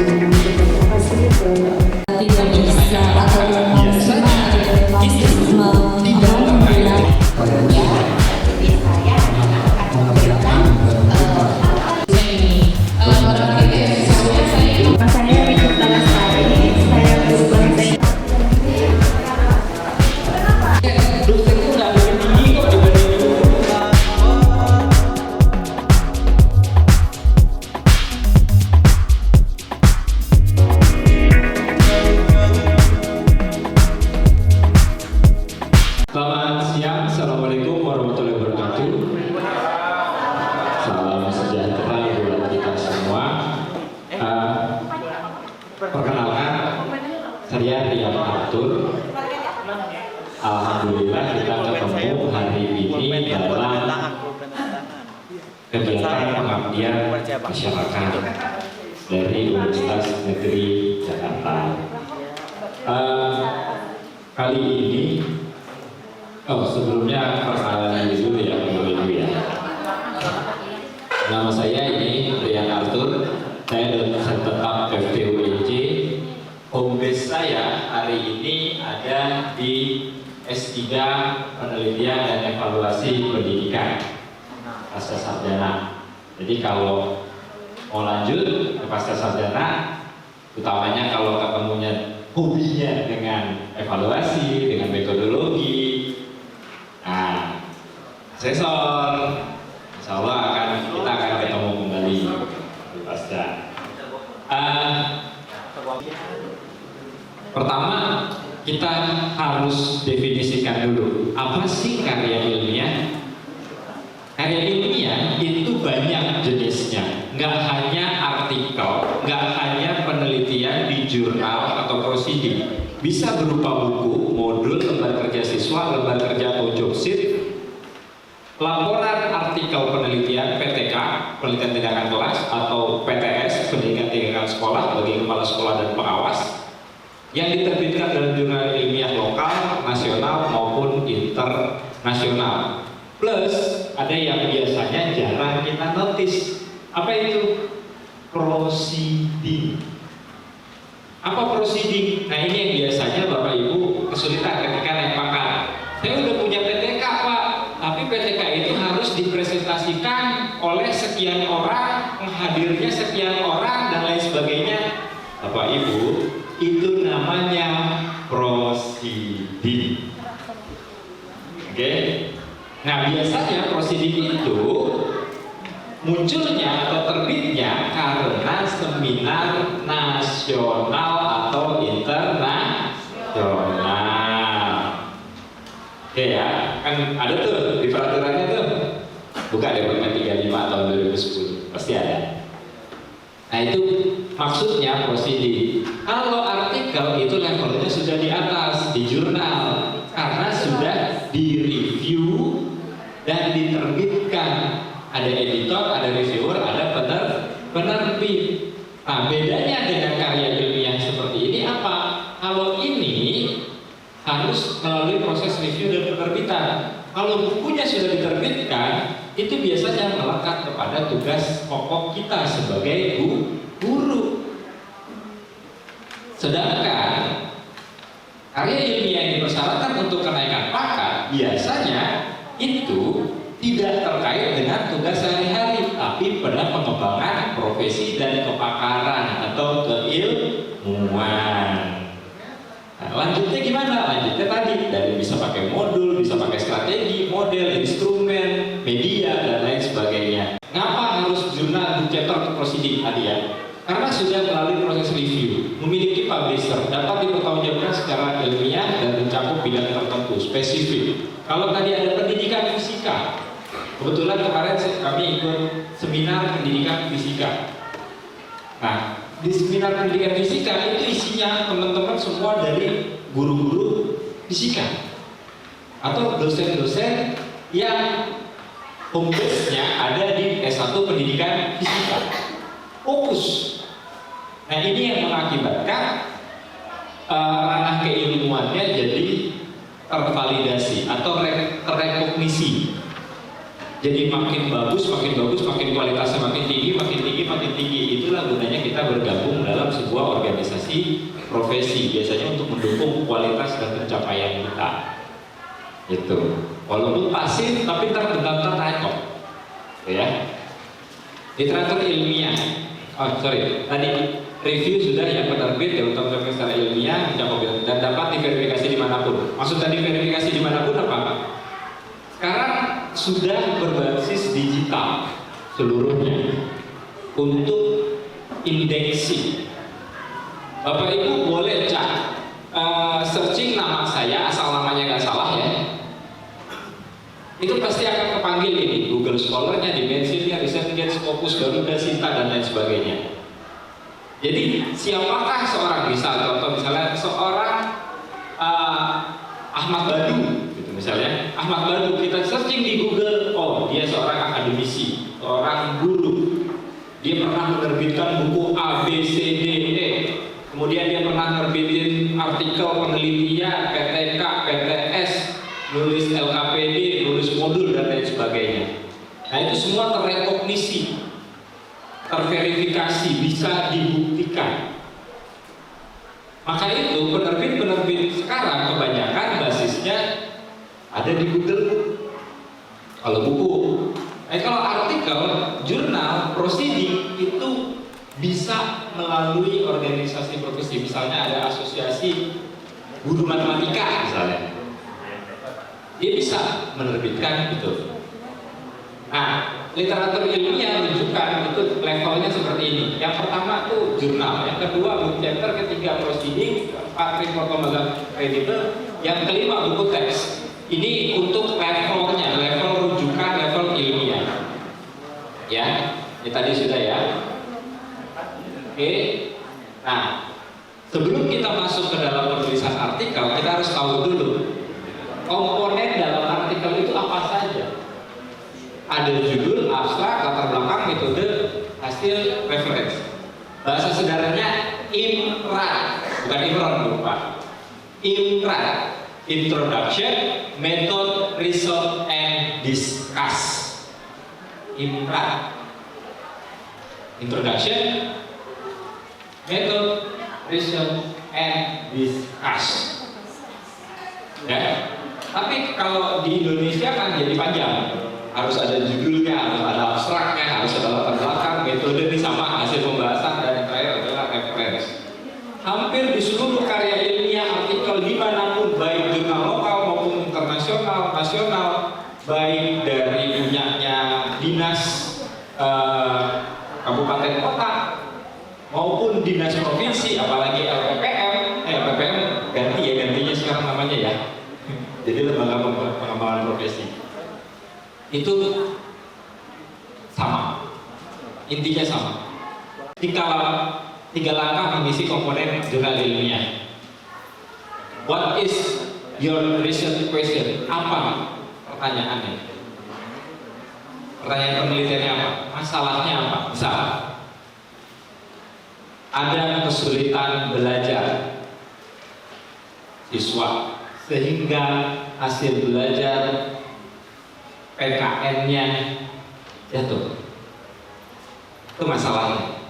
tidak bisa atau Selamat siang, Assalamualaikum warahmatullahi wabarakatuh. Salam sejahtera buat kita semua. Perkenalkan, saya Rian Arthur. Alhamdulillah kita ketemu hari ini dalam kegiatan pengabdian masyarakat dari Universitas Negeri Jakarta. Kali ini sebelumnya perkenalan dulu ya, Nama saya ini Rian Arthur. Saya dosen tetap FTUINJ. Home base saya hari ini ada di S3 Penelitian dan Evaluasi Pendidikan Pasca Sarjana. Jadi kalau mau lanjut ke Pasca Sarjana, utamanya kalau ketemunya hobinya dengan evaluasi, dengan metodologi, sensor, insya Allah kita akan ketemu kembali di pasca. Pertama, kita harus definisikan dulu apa sih karya ilmiah. Karya ilmiah itu banyak jenisnya, nggak hanya artikel, nggak hanya penelitian di jurnal atau proceeding. Bisa berupa buku, modul, lembar kerja siswa, lembar kerja atau job sheet, laporan artikel penelitian PTK, penelitian tindakan kelas, atau PTS, pendidikan tindakan sekolah bagi kepala sekolah dan pengawas, yang diterbitkan dalam jurnal ilmiah lokal, nasional maupun internasional. Plus ada yang biasanya jarang kita notice. Apa itu? Proceeding. Apa proceeding? Nah ini yang biasanya Bapak Ibu kesulitan ketika naik pangkat. Saya udah punya PTK Pak, tapi PTK itu harus dipresentasikan oleh sekian orang, menghadirnya sekian orang dan lain sebagainya. Bapak Ibu, itu namanya proceeding. Oke? Nah biasanya proceeding itu munculnya atau terbitnya karena seminar nasional atau internasional. Oke ya, kan ada tuh di peraturannya tuh. Buka deh Permen 35 tahun 2010, pasti ada. Nah itu maksudnya proceeding. Kalau artikel itu levelnya sudah di atas, di jurnal, karena sudah direview dan diterbitkan. Ada editor, ada reviewer, ada penerbit. Nah, bedanya dengan karya ilmiah seperti ini apa? Kalau ini harus melalui proses review dan penerbitan. Kalau bukunya sudah diterbitkan, itu biasanya melekat kepada tugas pokok kita sebagai guru. Sedangkan karya ilmiah yang dipersyaratkan untuk kenaikan pangkat biasanya itu tidak terkait dengan tugas sehari-hari, tapi pada pengembangan profesi dan kepakaran atau keilmuan. Nah, lanjutnya gimana? Lanjutnya tadi dari bisa pakai modul, bisa pakai strategi, model, instrumen, media dan lain sebagainya. Ngapa harus jurnal chapter proceeding tadi ya? Karena sudah melalui proses review, memiliki publisher, dapat dipertanggungjawabkan secara ilmiah dan mencakup bidang tertentu spesifik. Kalau tadi ada pendidikan fisika, kebetulan kemarin kami ikut seminar pendidikan fisika. Nah, di seminar pendidikan fisika itu isinya teman-teman semua dari guru-guru fisika atau dosen-dosen yang home base-nya ada di S1 pendidikan fisika. Fokus. Nah, ini yang mengakibatkan ranah keilmuannya jadi tervalidasi atau terrekognisi. Jadi makin bagus, makin kualitasnya makin tinggi, makin tinggi. Itulah gunanya kita bergabung dalam sebuah organisasi profesi, biasanya untuk mendukung kualitas dan pencapaian kita. Gitu. Walaupun pasif, tapi terdaftar kok. Ya. Literatur ilmiah. Oh sorry, tadi review sudah yang penerbit yang utama secara ilmiah mencakup dan dapat diverifikasi dimanapun. Maksud tadi verifikasi dimanapun apa? Sekarang sudah berbasis digital seluruhnya untuk indeksi. Bapak Ibu boleh cek searching nama saya, asal namanya nggak salah ya. Itu pasti akan kepanggil ini Google Scholar-nya, Dimension-nya, ResearchGate, Scopus, Garuda, Sinta dan lain sebagainya. Jadi siapakah seorang, contoh misalnya seorang Ahmad Badu, gitu misalnya Ahmad Badu, kita searching di Google, oh dia seorang akademisi, seorang guru, dia pernah menerbitkan buku A, B, C, D, E, kemudian dia pernah menerbitin artikel penelitian, PTK, PTS, nulis LKPD, nulis modul dan lain sebagainya. Nah itu semua terrekognisi, terverifikasi, bisa dibuktikan. Maka itu penerbit-penerbit sekarang kebanyakan basisnya ada di Google Book. Kalau buku, kalau artikel, jurnal, proceeding itu bisa melalui organisasi profesi. Misalnya ada asosiasi guru matematika misalnya, dia bisa menerbitkan itu. Nah, literatur ilmiah rujukan itu levelnya seperti ini. Yang pertama tuh jurnal, yang kedua book chapter, ketiga proceeding, keempat report lembaga kredibel, yang kelima buku teks. Ini untuk levelnya, level rujukan, level ilmiah. Ya, ini tadi sudah ya. Oke. Nah, sebelum kita masuk ke dalam penulisan artikel, kita harus tahu dulu komponen dalam artikel itu apa saja. Ada judul, abstrak, latar belakang, metode, hasil, referensi. Bahasa sederhananya IMRA, bukan IMRON lupa. IMRA, Introduction, Method, Result, and Discuss. IMRA, Introduction, Method, Result, and Discuss. Ya. Tapi kalau di Indonesia kan jadi panjang. Harus ada judulnya, harus ada abstraknya, harus ada latar belakang, metode ini sama, hasil pembahasan, dan yang terakhir adalah referensi. Hampir di seluruh karya ilmiah, artikel dimanapun, baik jurnal lokal maupun internasional, nasional, baik dari punyanya dinas kabupaten kota maupun dinas provinsi, apalagi LPPM, gantinya sekarang namanya ya. Jadi lembaga pengembangan profesi. Itu sama, intinya sama. Tiga langkah mengisi komponen jurnal ilmiah. What is your research question? Apa pertanyaannya? Pertanyaan penelitiannya apa? Masalahnya apa? Misal ada kesulitan belajar siswa sehingga hasil belajar PKN-nya jatuh. Itu masalahnya.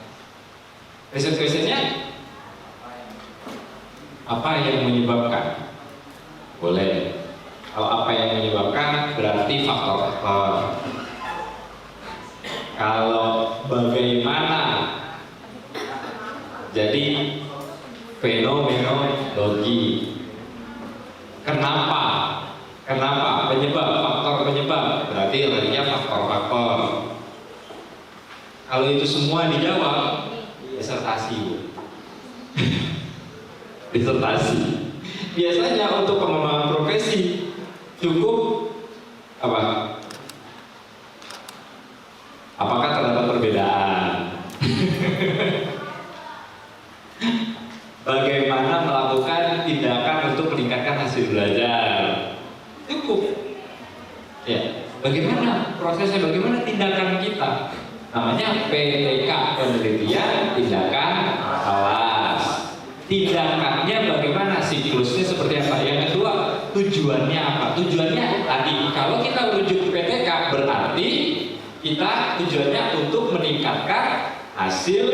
Riset questionnya apa yang menyebabkan? Boleh. Kalau apa yang menyebabkan berarti faktor-faktor. Kalau bagaimana? Jadi fenomenologi. Kenapa? Penyebab, faktor penyebab. Berarti larinya faktor-faktor. Kalau itu semua dijawab, disertasi. Disertasi. Biasanya untuk pengembangan profesi cukup apa? Apakah terdapat perbedaan? Bagaimana melakukan tindakan untuk meningkatkan hasil belajar? Cukup. Ya. Bagaimana prosesnya? Bagaimana tindakan kita? Namanya PTK, penelitian tindakan awas. Tindakannya bagaimana? Siklusnya seperti apa? Yang kedua, Tujuannya apa? Tujuannya tadi, kalau kita merujuk ke PTK berarti kita tujuannya untuk meningkatkan hasil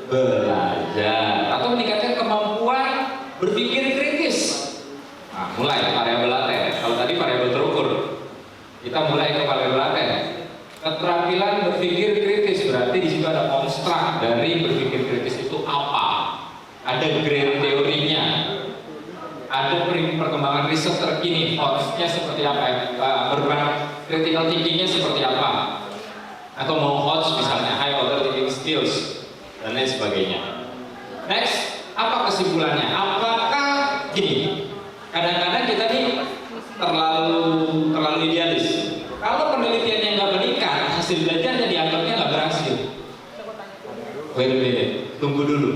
belajar atau meningkatkan kemampuan berpikir kritis. Nah, mulai variabel laten. Kalau tadi variabel terukur, kita mulai ke variabel laten. Keterampilan berpikir kritis berarti di situ ada konstruk dari berpikir kritis itu apa? Ada grand teorinya, ada perkembangan riset terkini, Hodge-nya seperti apa, berbagai critical thinking-nya seperti apa, atau mau Hodge misalnya high order thinking skills dan lain sebagainya. Next, apa kesimpulannya? Apakah gini? Kadang-kadang kita nih terlalu idealis. Kalau penelitiannya nggak meningkat, hasil belajarnya dianggapnya nggak berhasil. Wait a minute, tunggu dulu.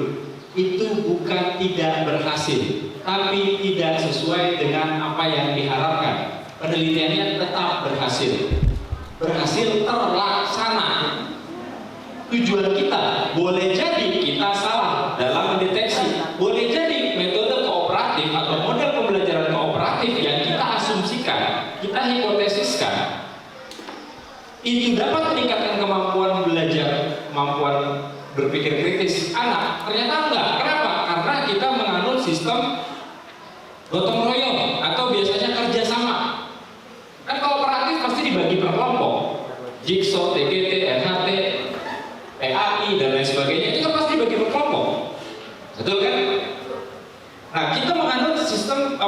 Itu bukan tidak berhasil, tapi tidak sesuai dengan apa yang diharapkan. Penelitiannya tetap berhasil, terlaksana. Tujuan kita boleh jadi kita salah dalam mendeteksi, boleh jadi metode kooperatif atau model pembelajaran kooperatif yang kita asumsikan, kita hipotesiskan itu dapat meningkatkan kemampuan belajar, kemampuan berpikir kritis anak. Ternyata enggak. Kenapa? Karena kita menganut sistem gotong royong atau biasanya kerjasama. Kan kooperatif pasti dibagi per kelompok, jigsaw, TGT, NHT, PAI dan lain sebagainya, itu kan pasti dibagi per kelompok, betul kan? Nah, kita menganut sistem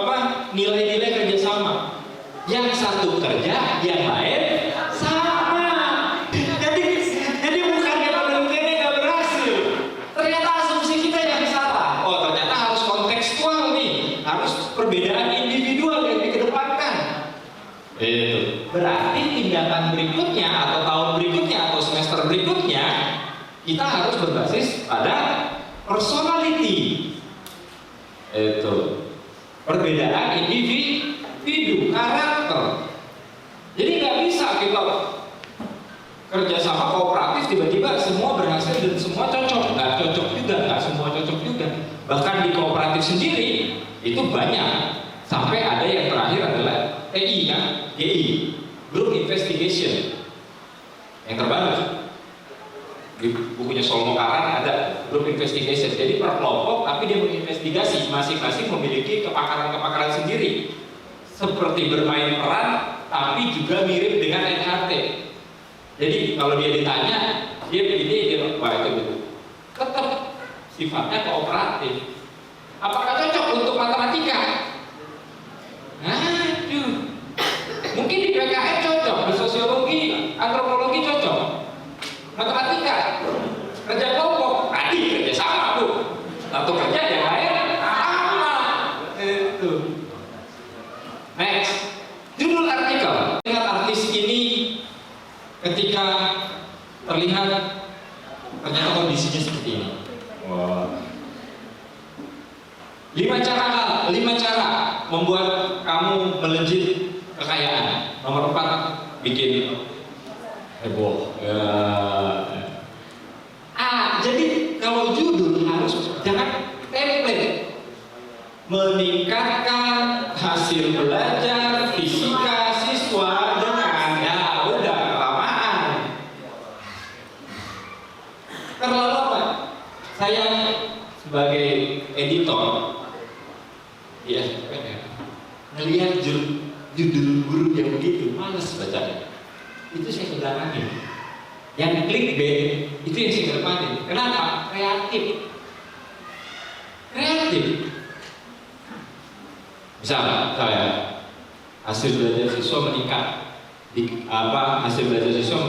nilai-nilai kerjasama. Yang satu kerja, yang lain sama. Jadi bukannya penelitiannya nggak berhasil, ternyata asumsi kita yang salah. Oh, ternyata harus kontekstual nih, harus perbedaan individual yang dikedepankan. Itu berarti tindakan berikutnya atau tahun berikutnya atau semester berikutnya kita harus berbasis pada personality. Itu perbedaan individu, karakter. Jadi nggak bisa kita kerjasama kooperatif tiba-tiba semua berhasil dan semua cocok. Nggak cocok juga, nggak semua cocok juga. Bahkan di kooperatif sendiri itu banyak, sampai ada yang terakhir adalah TI kan, GI, Group Investigation, yang terbaru di bukunya Solmo Karan ada Group Investigation. Jadi per kelompok tapi dia menginvestigasi, masing-masing memiliki kepakaran-kepakaran sendiri, seperti bermain peran tapi juga mirip dengan NHT. Jadi kalau dia ditanya, dia begini, dia wah itu betul. Tetap sifatnya kooperatif. Apakah cocok untuk matematika? Aduh, mungkin di PKN cocok, di sosiologi, antropologi cocok. Matematika, kerja kelompok, tadi kerja sama bu. Satu kerja yang lain sama. Itu. Next, judul artikel. Lihat artis ini ketika terlihat ternyata kondisinya seperti ini. Wow. 5 cara membuat kamu melejit kekayaan. Nomor 4, bikin heboh. Jadi kalau judul harus jangan template. Meningkatkan hasil belajar fisika siswa dengan udah kelamaan. Terlalu apa? Saya sebagai editor ngelihat judul guru yang begitu, males bacanya. Itu saya keberanian. Yang clickbait itu yang saya kedepanin. Kenapa? Kreatif. Misalnya saya hasil belajar siswa meningkat. Hasil belajar siswa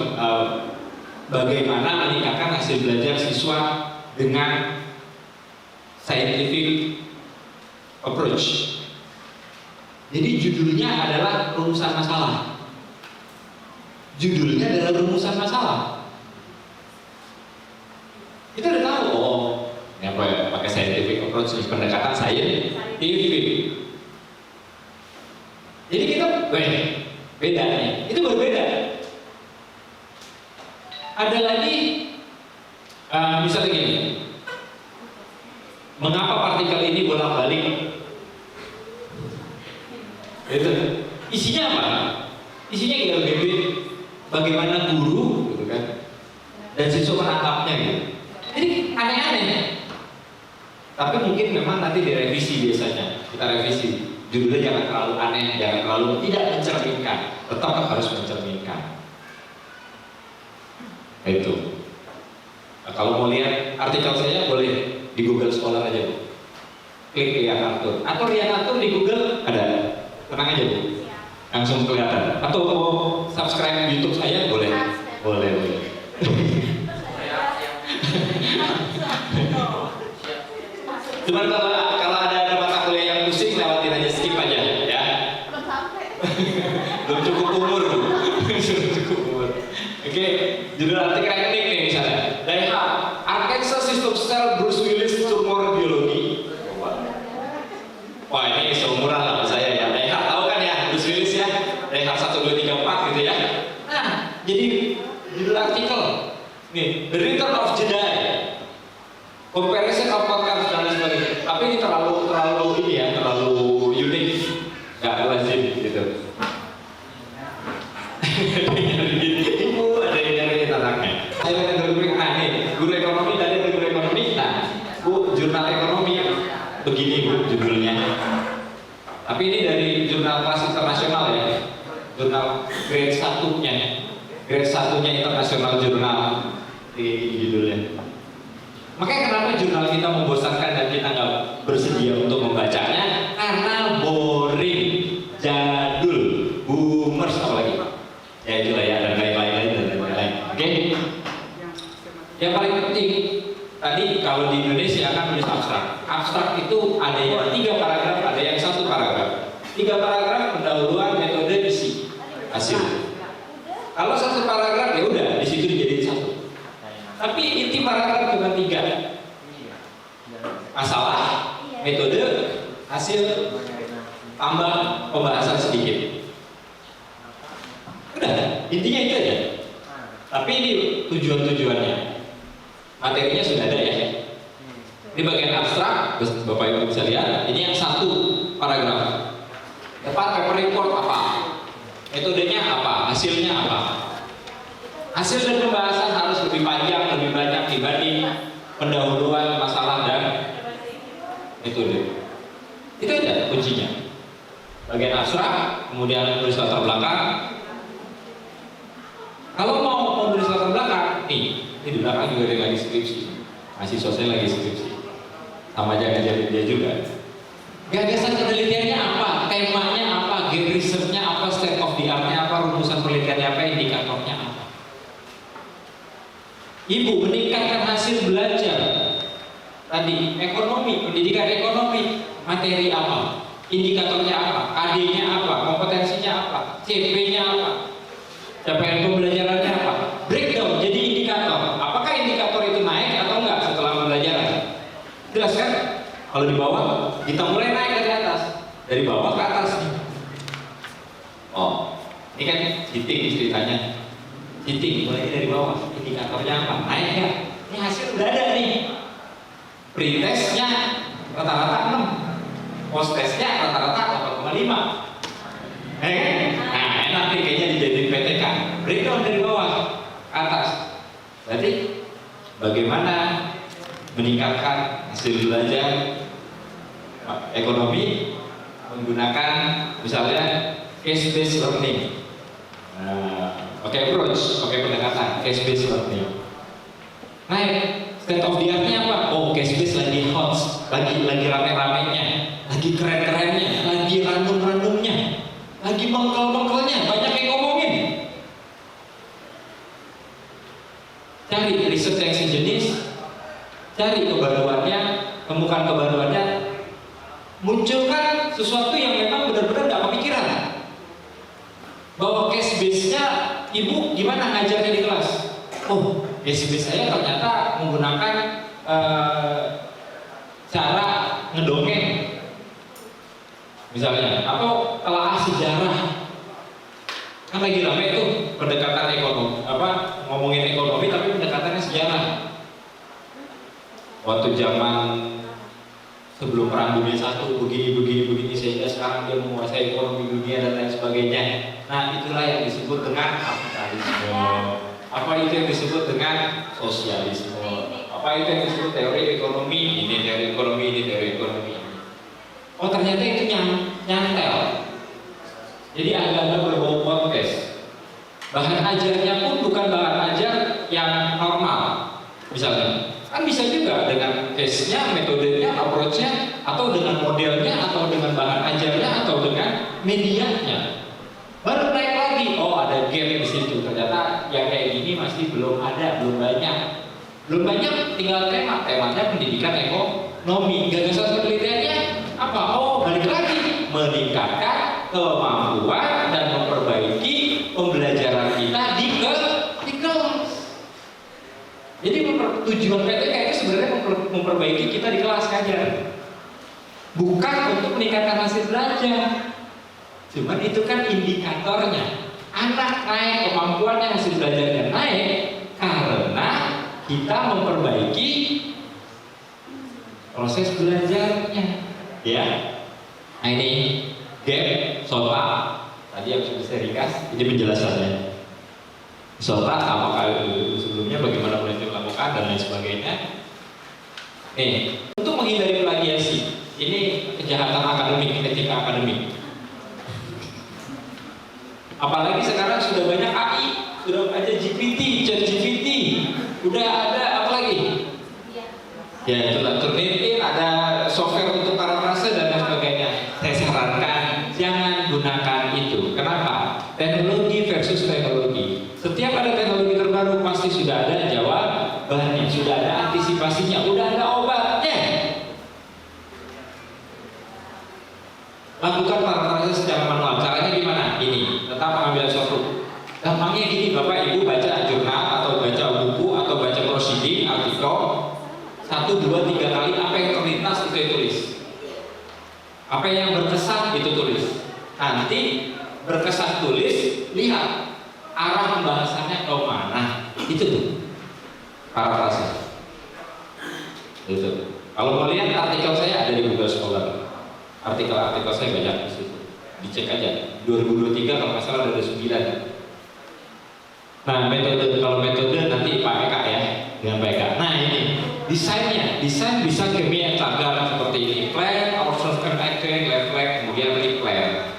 bagaimana meningkatkan hasil belajar siswa dengan scientific approach. Jadi judulnya adalah rumusan masalah. Kita udah tahu, ini apa ya, pakai scientific approach, pendekatan scientific. Jadi kita, beda nih, itu berbeda. Ada lagi, misalnya gini, mengapa partikel ini bolak-balik? Itu isinya apa? Isinya GLBB, bagaimana guru, gitu kan, dan siswa menangkapnya gitu. Jadi aneh-aneh. Tapi mungkin memang nanti direvisi biasanya. Kita revisi. Judulnya jangan terlalu aneh, jangan terlalu tidak mencerminkan. Tetap harus mencerminkan. Itu. Nah, kalau mau lihat artikel saya boleh di Google Scholar aja Bu. Klik Rian Arthur. Atau Rian Arthur di Google ada. Tenang aja Bu. Langsung kelihatan. Atau mau subscribe YouTube saya boleh. Boleh. Cuman kalau ada mata kuliah yang pusing lewatin aja, skip aja ya. Belum cukup umur. Oke, judul artikel ini nih misalnya. Dari Arkansas System Cell Bruce Willis Tumor Biologi. Wah ini seumuran lah saya ya. Dari tahu kan ya Bruce Willis ya. Dari 1, 2, 3, 4 gitu ya. Nah, jadi judul artikel nih The Return of Jedi. Comparison of podcast dan lain sebagainya. Tapi ini terlalu ini ya, terlalu unik, nggak lazim gitu. Ibu ada yang nyari tanahnya. Saya pengen guru ekonomi tadi ada guru ekonomi. Nah, Bu jurnal ekonomi begini Bu judulnya. Tapi ini dari jurnal kelas internasional ya, jurnal grade 1-nya, internasional jurnal di judulnya. Makanya kenapa jurnal kita membosankan dan kita nggak bersedia untuk membacanya? Karena boring, jadul, boomers apalagi. Ya itulah ya, dan lain-lain. Oke? Yang paling penting tadi kalau di Indonesia kan tulis abstrak. Abstrak itu ada yang 3 paragraf, ada yang 1 paragraf. 3 paragraf pendahuluan metode isi hasil. Kalau 1 paragraf ya udah di situ dijadiin 1. Tapi inti paragraf cuma 3. Masalah, metode, hasil, tambah pembahasan sedikit. Udah, intinya itu aja. Tapi ini tujuannya. Materinya sudah ada ya. Di bagian abstrak, Bapak Ibu bisa lihat, ini yang 1 paragraf. Dapat paper report apa? Metodenya apa? Hasilnya apa? Hasil dan pembahasan harus lebih panjang, lebih banyak dibanding pendahuluan masalah dan metode. Itu aja kuncinya. Bagian abstrak, kemudian tulis latar belakang. Kalau mau menulis latar belakang, ini di belakang juga ada lagi skripsi. Mahasiswa saya lagi skripsi. Sama aja ngajarin dia juga. Gagasan penelitiannya apa? Temanya apa? Game research-nya apa? State of the art-nya apa? Rumusan penelitiannya apa? Indikatornya apa? Ibu meningkatkan hasil belajar. Tadi ekonomi, pendidikan ekonomi, materi apa? Indikatornya apa? AD-nya apa? Kompetensinya apa? CP-nya apa? Capaian pembelajarannya apa? Breakdown jadi indikator. Apakah indikator itu naik atau enggak setelah pembelajaran? Jelas kan? Kalau di bawah, kita mulai naik dari atas, dari bawah ke atas. Oh, ini kan titik ceritanya. Titik mulai dari bawah, indikatornya apa? Naik ya? Ini hasil udah ada nih. Pretestnya rata-rata 6, post-testnya rata-rata 8,5. Nah, enak nih kayaknya dijadiin PTK. Breakdown dari bawah ke atas. Berarti bagaimana meningkatkan hasil belajar ekonomi menggunakan misalnya case-based learning. Pakai approach, pakai pendekatan case-based learning. Naik, state of the art-nya apa? Oh, case-based lagi hot, lagi rame-ramenya, lagi keren-kerennya, lagi random-randomnya, lagi mengkel-mengkelnya, banyak yang ngomongin. Cari riset yang sejenis, cari kebaruannya, temukan kebaruannya, munculkan sesuatu yang memang benar-benar nggak kepikiran. Bahwa case base-nya ibu gimana ngajarnya di kelas? Oh, case base saya ternyata menggunakan cara ngedongeng, misalnya, atau telaah sejarah. Kan lagi rame itu pendekatan ekonomi, ngomongin ekonomi tapi pendekatannya sejarah. Waktu zaman sebelum perang dunia satu begini sehingga sekarang dia menguasai ekonomi dunia dan lain sebagainya. Nah, itulah yang disebut dengan kapitalisme. Apa itu yang disebut dengan sosialisme? Apa itu yang disebut teori ekonomi? Ini teori ekonomi, ini teori ekonomi. Oh, ternyata itu nyantel. Jadi agak-agak berbau podcast. Bahan ajarnya pun bukan bahan ajar yang normal. Misalnya, kan bisa juga dengan case-nya, metodenya, approach-nya, atau dengan modelnya, atau dengan bahan ajarnya, atau dengan medianya. Baru naik lagi, oh ada gap di situ. Ternyata yang kayak gini masih belum ada, belum banyak. Belum banyak, tinggal temanya pendidikan ekonomi. Gagasan penelitiannya apa? Oh, balik lagi, meningkatkan kemampuan dan memperbaiki pembelajaran kita di kelas. Jadi tujuan PTK itu sebenarnya memperbaiki kita di kelas ngajar, bukan untuk meningkatkan hasil belajar. Cuman itu kan indikatornya. Anak naik kemampuannya, hasil belajarnya naik karena kita memperbaiki proses belajarnya. Ya. Nah ini gap, SOTA. Tadi yang sudah saya ringkas, ini penjelasannya. SOTA sama kali sebelumnya bagaimana penelitian melakukan dan lain sebagainya. Nih, untuk menghindari plagiasi, ini kejahatan akademik, etika akademik. Apalagi sekarang sudah banyak AI, sudah ada GPT, ChatGPT, udah ada apa lagi? Ya itulah Turnitin, ada software untuk parafrase dan lain sebagainya. Saya sarankan jangan gunakan itu. Kenapa? Teknologi versus teknologi. Setiap ada teknologi terbaru pasti sudah ada jawabannya, sudah ada antisipasinya, udah ada obatnya. Lakukan parafrase secara manual. Caranya gimana? Ini, tentang pengambilan suatu. Gampangnya gini, Bapak Ibu baca jurnal atau baca buku atau baca proceeding, artikel 1, 2, 3 kali, apa yang terlintas itu tulis. Apa yang berkesan itu tulis. Nanti berkesan tulis, lihat arah pembahasannya ke mana. Itu tuh parafrase. Itu. Kalau mau lihat artikel saya ada di Google Scholar. Artikel-artikel saya banyak di situ. Dicek aja. 2023 kalau nggak salah ada 9. Nah, kalau metode nanti Pak Eka ya, dengan Pak Eka. Nah ini desainnya, desain bisa kimia cagar seperti ini. Plan, observe acting, reflect, kemudian replan.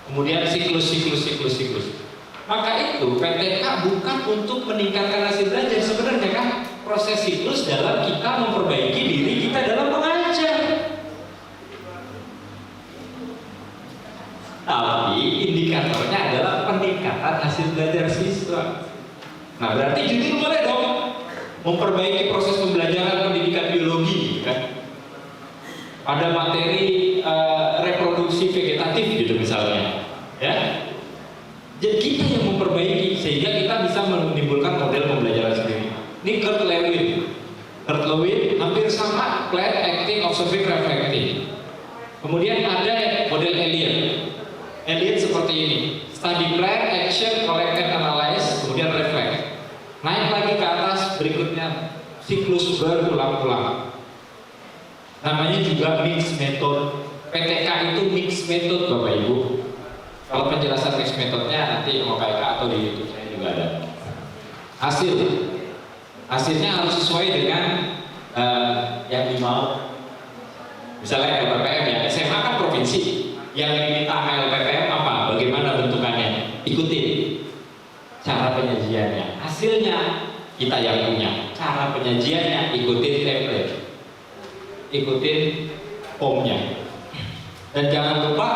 Kemudian siklus. Maka itu PTK bukan untuk meningkatkan hasil belajar, sebenarnya kan proses siklus dalam kita memperbaiki diri kita dalam mengajar. Tapi indikatornya adalah peningkatan hasil belajar siswa. Nah berarti judul boleh dong memperbaiki proses pembelajaran pendidikan biologi, kan? Ada materi reproduksi vegetatif gitu misalnya, ya. Jadi kita yang memperbaiki sehingga kita bisa menimbulkan model pembelajaran sendiri. Ini Kurt Lewin hampir sama, plan, acting, observing, reflecting. Kemudian ada model Elliot seperti ini, study plan, action, collect and analyze, kemudian reflect. Naik lagi ke atas berikutnya siklus berulang-ulang. Namanya juga mix method. PTK itu mix method Bapak Ibu. Kalau penjelasan mix methodnya nanti mau KK atau di YouTube saya juga ada. Hasilnya harus sesuai dengan yang dimau. Misalnya LPPM ya, SMA kan provinsi. Yang diminta LPPM apa? Bagaimana bentukannya? Ikutin cara penyajiannya. Hasilnya kita yang punya. Cara penyajiannya ikutin template, ikutin formnya. Dan jangan lupa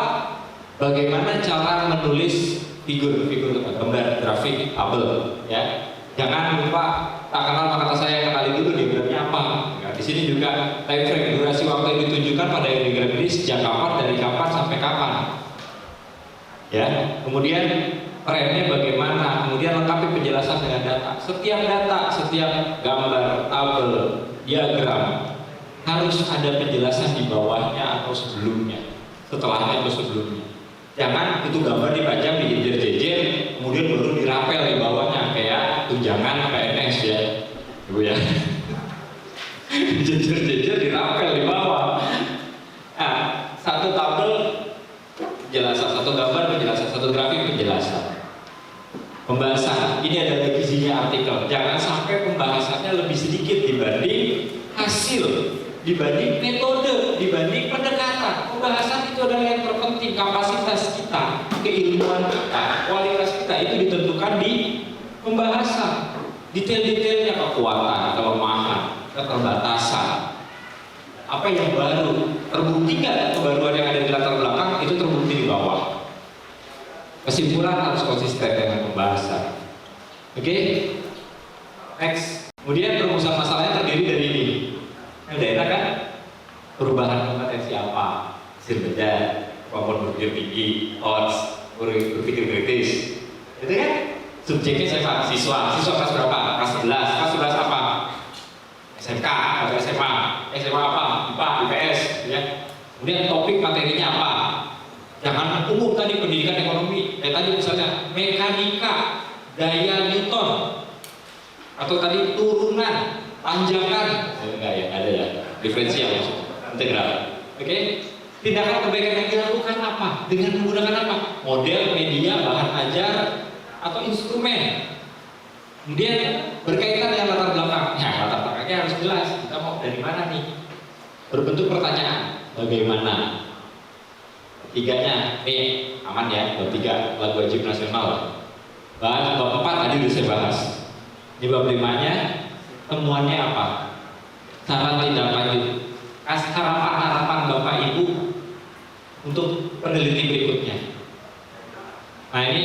bagaimana cara menulis figur gambar, grafik, tabel, ya. Jangan lupa tak kenal maka saya kenali dulu diagramnya apa. Nah, di sini juga time frame durasi waktu yang ditunjukkan pada diagram ini sejak kapan, dari kapan sampai kapan. Ya, kemudian trennya bagaimana, kemudian lengkapi penjelasan dengan data. Setiap gambar, tabel, diagram harus ada penjelasan di bawahnya atau sebelumnya, setelahnya atau sebelumnya. Jangan itu gambar dipajang di jejer-jejer, kemudian baru dirapel di bawahnya kayak tunjangan PNS ya, Ibu ya. Jejer-jejer dirapel di bawah. dibanding hasil, dibanding metode, dibanding pendekatan. Pembahasan itu adalah yang terpenting. Kapasitas kita, keilmuan kita, kualitas kita itu ditentukan di pembahasan. Detail-detailnya, kekuatan, kelemahan, keterbatasan, apa yang baru, terbukti nggak kebaruan yang ada di latar belakang itu terbukti di bawah. Kesimpulan harus konsisten dengan pembahasan. Oke, next. Kemudian perumusan masalahnya terdiri dari ini. Yang udah enak kan? Perubahan kompetensi apa? Hasil beda, kemampuan berpikir tinggi, odds, berpikir kritis. Itu kan? Subjeknya siapa? Siswa kelas berapa? Kelas 11. Kelas 11 apa? SMK atau SMA? SMA apa? IPA, IPS, ya. Kemudian topik materinya apa? Jangan umum tadi pendidikan ekonomi. Tadi misalnya mekanika, daya Newton, atau tadi turunan, tanjakan. Enggak ya, ada ya. Diferensial maksudnya, integral. Oke? Tindakan kebaikan yang dilakukan apa? Dengan menggunakan apa? Model, media, bahan ajar, atau instrumen. Kemudian berkaitan dengan latar belakang. Ya, latar belakangnya harus jelas. Kita mau dari mana nih? Berbentuk pertanyaan. Bagaimana? Tiganya, aman ya. Bab 3 lagu wajib nasional. Bab 4 tadi sudah saya bahas. Di bab 5-nya temuannya apa? Cara tindak lanjut. Harapan Bapak Ibu untuk peneliti berikutnya. Nah ini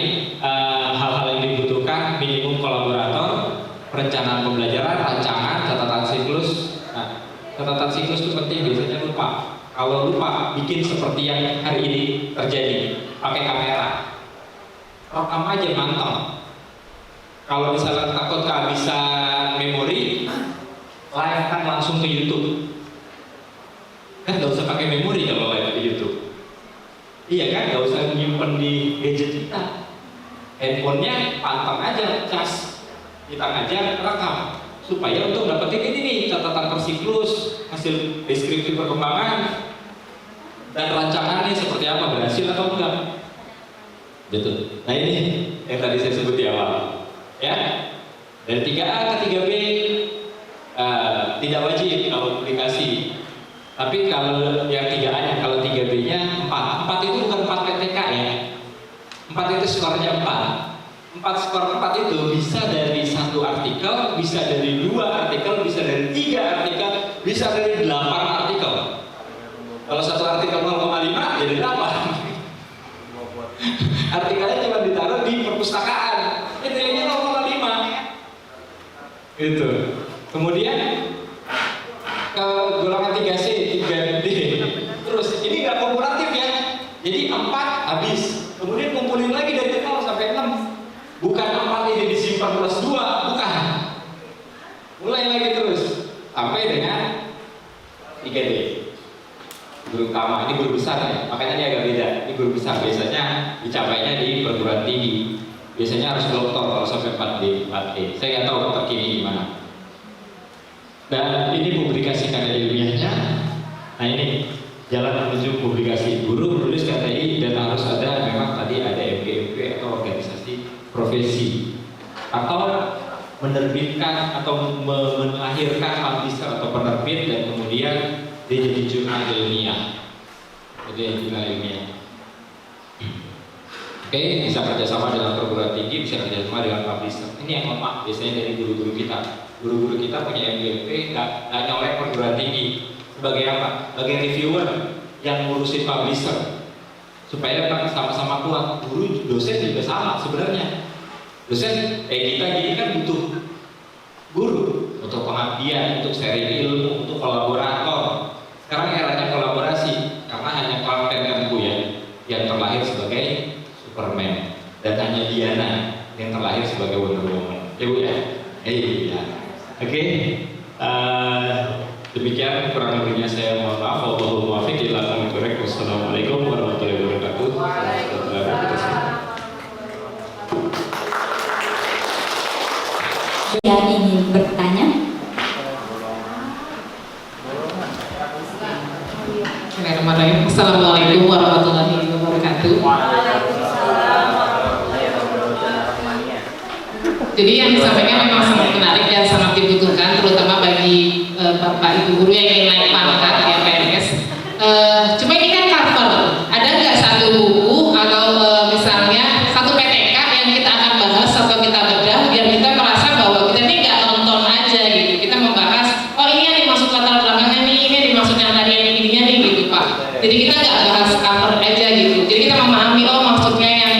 hal-hal yang dibutuhkan: minimum kolaborator, perencanaan pembelajaran, rancangan, catatan siklus. Nah, catatan siklus itu penting, biasanya lupa. Kalau lupa, bikin seperti yang hari ini terjadi, pakai kamera, rekam aja mantap. Kalau misalnya takut kehabisan memori, live kan langsung ke YouTube. Kan nggak usah pakai memori kalau live ke YouTube. Iya kan, nggak usah nyimpen di gadget kita. Handphonenya pantang aja, cas, kita ngajar, rekam, supaya untuk dapetin ini nih catatan per siklus, hasil deskripsi perkembangan, dan rancangannya seperti apa, berhasil atau enggak. Betul. Nah ini yang tadi saya sebut di awal, ya. Dari 3A ke 3B tidak wajib kalau publikasi. Tapi kalau yang 3A-nya, kalau 3B-nya 4 itu bukan 4 PTK ya. 4 itu skornya 4 skor 4 itu bisa dari 1 artikel, bisa dari 2 artikel, bisa dari 3 artikel, bisa dari 8 artikel. Kalau 1 artikel 0,5 jadi 8. Artikelnya cuma ditaruh di perpustakaan, nilainya 0,5. Gitu. Kemudian ke golongan 3C, 3D. Terus ini nggak kumulatif ya. Jadi 4 habis. Kemudian kumpulin lagi dari 0 sampai 6. Bukan 4 ini disimpan plus 2, bukan. Mulai lagi terus sampai dengan 3D. Guru utama, ini guru besar ya. Makanya ini agak beda. Ini guru besar biasanya dicapainya di perguruan tinggi. Biasanya harus doktor kalau sampai 4D, 4E. Saya nggak tahu terkini gimana. Dan ini publikasi karya ilmiahnya. Nah ini jalan menuju publikasi. Guru menulis KTI dan harus ada, memang tadi ada MGMP atau organisasi profesi, atau menerbitkan atau melahirkan publisher atau penerbit, dan kemudian dia jadi jurnal ilmiah. Jadi jurnal ilmiah. Oke, bisa kerjasama dengan perguruan tinggi, bisa kerjasama dengan publisher. Ini yang lemah biasanya dari guru-guru kita. Guru-guru kita punya MGMP, nggak nyolek perguruan tinggi. Sebagai apa? Sebagai reviewer yang ngurusin publisher, supaya sama-sama kuat. Guru, dosen juga sama sebenarnya. Dosen kita gini kan butuh guru untuk pengabdian, untuk sharing ilmu, untuk kolaborator. Sekarang eranya kolaborasi, karena hanya Clark Kent yang terlahir sebagai Superman, dan hanya Diana yang terlahir sebagai Wonder Woman. Ya Bu ya? Iya. Oke. Demikian kurang lebihnya, saya mohon maaf. Wallahul muwaffiq ila aqwamit thoriq. Wassalamualaikum warahmatullahi wabarakatuh. Yang ingin bertanya? Bismillahirrahmanirrahim. Assalamualaikum warahmatullahi wabarakatuh. Jadi yang disampaikan memang sangat menarik dan sangat dibutuhkan, terutama bagi Bapak Ibu guru yang ingin naik pangkat ya PNS. Cuma ini kan cover. Ada nggak satu buku atau misalnya satu PTK yang kita akan bahas atau kita bedah biar kita merasa bahwa kita ini nggak nonton aja gitu. Kita membahas, oh ini yang dimaksud latar belakangnya nih, ini yang dimaksud yang tadi yang ininya nih gitu Pak. Jadi kita nggak bahas cover aja gitu. Jadi kita memahami, oh maksudnya yang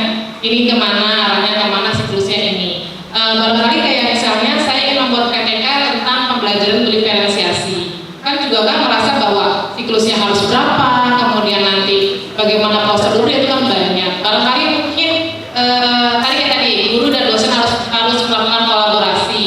ini kemana, arahnya kemana, siklusnya ini. Barangkali kayak misalnya saya ingin membuat PTK tentang pembelajaran diferensiasi. Kan juga kan merasa bahwa siklusnya harus berapa, kemudian nanti bagaimana prosedurnya itu kan banyak. Barangkali mungkin tadi guru dan dosen harus melakukan kolaborasi.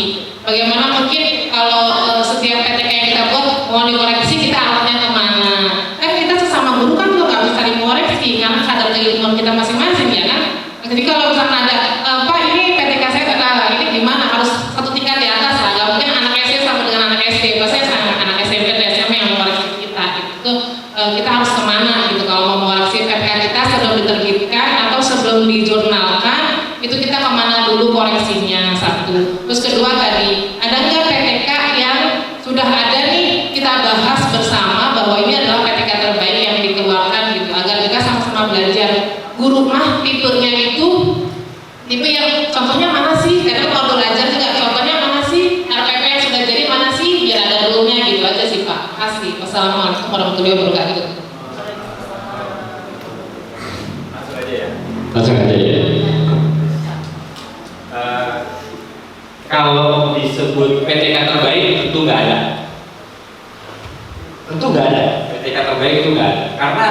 Bagaimana mungkin kalau setiap PTK yang kita buat mau dikoreksi kita arahnya kemana? Kan kita sesama guru kan juga nggak bisa dikoreksi karena kadar keilmuan kita masing-masing ya kan. Jadi kalau misalnya ada Pak ini PTK saya ini gimana harus satu tingkat di atas lah. Gak mungkin anak SD sama dengan anak SD. Biasanya sama anak SMP dan SMA yang mengoreksi kita. Itu kita harus kemana gitu kalau mau mengoreksi PTK kita sebelum diterbitkan atau sebelum dijurnalkan itu kita kemana dulu koreksinya satu. Terus kedua tadi ada nggak PTK yang sudah ada nih kita bahas bersama bahwa ini adalah PTK terbaik yang dikeluarkan gitu agar kita sama-sama belajar. Guru mah tipenya itu tipe yang contohnya mana sih? Karena kalau belajar juga contohnya mana sih? RPP yang sudah jadi mana sih? Biar ada rule-nya gitu aja sih Pak. Kasih. Wassalamualaikum warahmatullahi wabarakatuh. Langsung aja ya. Langsung aja ya. Kalau disebut PTK terbaik itu nggak ada. Tentu nggak ada. PTK terbaik itu nggak ada. Karena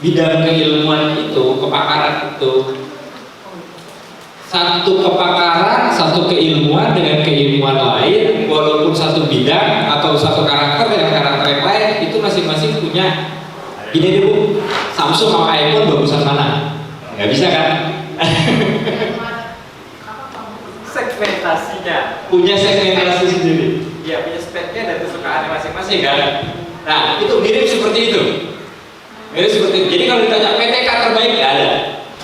bidang keilmuan itu, kepakaran itu satu kepakaran, satu keilmuan dengan keilmuan lain, walaupun satu bidang atau satu karakter dengan karakter yang lain, itu masing-masing punya. Gini dulu, Samsung sama iPhone bagusan mana? Nggak bisa kan? Segmentasinya punya segmentasi sendiri. Iya, punya speknya dan kesukaannya masing-masing kan? Nah, itu mirip seperti itu. Mirip seperti itu. Jadi kalau ditanya PTK terbaik nggak ada.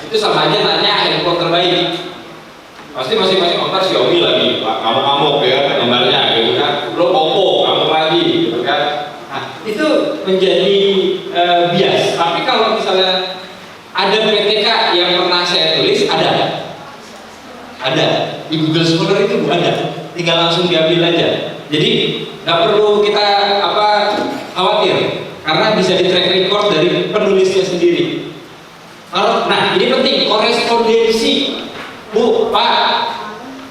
Itu sama aja tanya handphone terbaik. Pasti masing-masing kontak Xiaomi lagi, ngamuk-ngamuk ya gambarnya gitu kan. Lo Oppo ngamuk lagi gitu kan. Nah, itu menjadi bias. Tapi kalau misalnya ada PTK yang pernah saya tulis, ada di Google Scholar itu ada, tinggal langsung diambil aja. Jadi nggak perlu kita khawatir karena bisa di track record dari penulisnya sendiri. Nah ini penting, korespondensi Bu, Pak,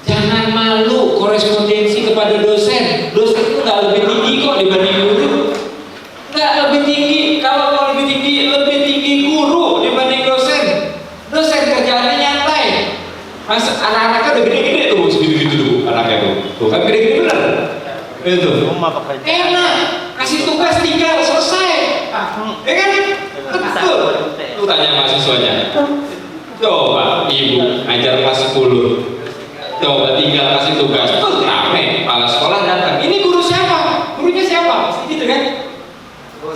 jangan malu korespondensi kepada dosen. Dosen itu nggak lebih tinggi kok dibanding guru. Nggak lebih tinggi, kalau mau lebih tinggi guru dibanding dosen. Dosen kerjaannya nyantai. Mas, anak-anaknya udah gede-gede tuh, segitu-gitu tuh anaknya tuh kan gede-gede bener. Itu. Enak, kasih tugas tinggal selesai. Ya kan? Betul. Tuh tanya mahasiswanya. Coba ibu ngajar kelas 10. Coba tinggal kasih tugas. Tuh rame, kepala sekolah datang. Ini guru siapa? Gurunya siapa? Pasti gitu kan?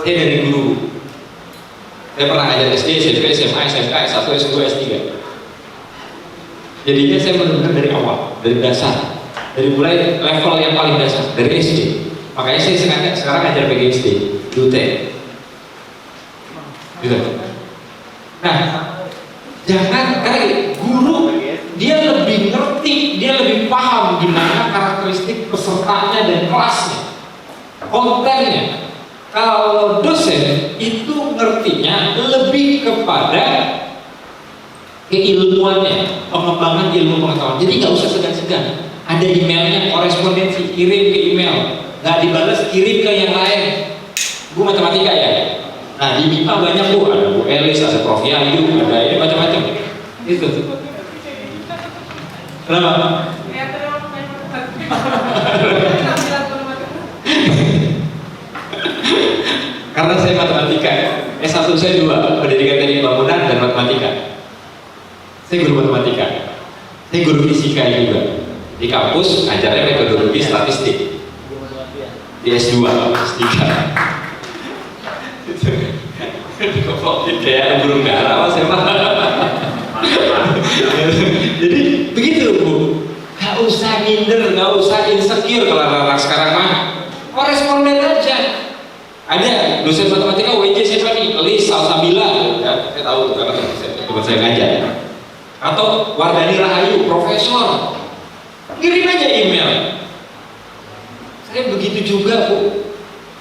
Saya dari guru. Saya pernah ngajar SD, SMP, SMA, SMK, S1, S2, S3. Jadinya saya benar-benar dari awal, dari dasar, dari mulai level yang paling dasar, dari SD. Makanya saya sekarang ngajar PGSD, UT. Gitu. Nah, jangan karena guru dia lebih ngerti, dia lebih paham gimana karakteristik pesertanya dan kelasnya, kontennya. Kalau dosen itu ngertinya lebih kepada keilmuannya, pengembangan ilmu pengetahuan. Jadi nggak usah segan-segan. Ada emailnya, korespondensi, kirim ke email, nggak dibalas kirim ke yang lain. Bu matematika ya. Nah di MIPA banyak Bu, ada Bu Elis, ada Prof Yayu, ada ini macam-macam. Itu. Kenapa? Karena saya matematika, S1 saya 2, pendidikan teknik bangunan dan matematika. Saya guru matematika, saya guru fisika juga. Di kampus ngajarnya metodologi statistik. Di S2, S3. Kayak burung dara mas emang. Jadi begitu Bu, nggak usah minder, nggak usah insecure. Kalau anak sekarang mah koresponden aja. Ada dosen matematika WJ siapa nih? Elis Salsabila, ya, saya tahu tuh karena teman saya ngajar. Atau Wardani Rahayu, profesor, kirim aja email. Saya begitu juga Bu.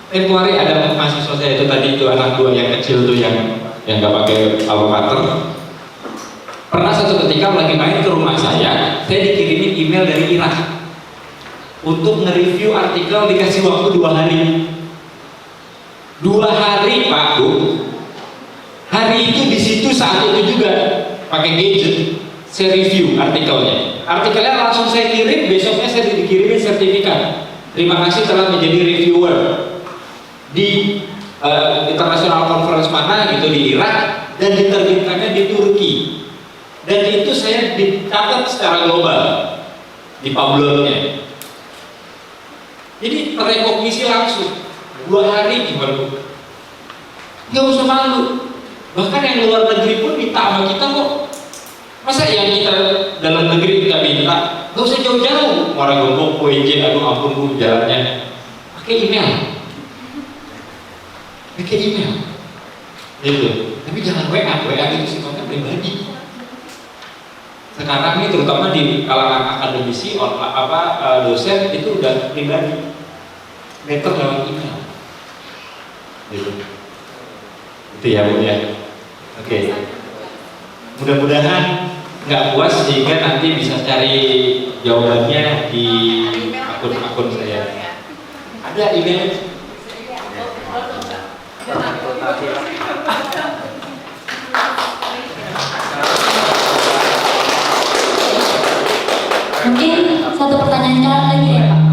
Tempo hari ada mahasiswa saya itu tadi itu anak dua yang kecil tuh yang nggak pakai alma mater. Pernah satu ketika lagi main ke rumah saya dikirimin email dari Irak untuk nge-review artikel, dikasih waktu 2 hari. 2 hari Pak Bu. Hari itu di situ saat itu juga pakai gadget saya review artikelnya. Artikelnya langsung saya kirim, besoknya saya dikirimin sertifikat. Terima kasih telah menjadi reviewer di international conference mana gitu di Irak dan diterbitkannya di Turki. Dan itu saya dicatat secara global di pablonnya. Jadi terekognisi langsung 2 hari gimana Bu? Gak usah malu. Bahkan yang luar negeri pun minta sama kita kok. Masa yang kita dalam negeri kita minta? Gak usah jauh-jauh. Orang Gembong, PJ, aduh ampun Bu jalannya. Pakai email. Pakai email. Gitu. Tapi jangan WA itu sifatnya pribadi. Sekarang ini terutama di kalangan akademisi, dosen itu udah pribadi. Better lewat email. Gitu. Itu ya Bu ya. Oke. Mudah-mudahan nggak puas sehingga nanti bisa cari jawabannya di akun-akun saya. Ada email. Mungkin satu pertanyaan lagi ya Pak.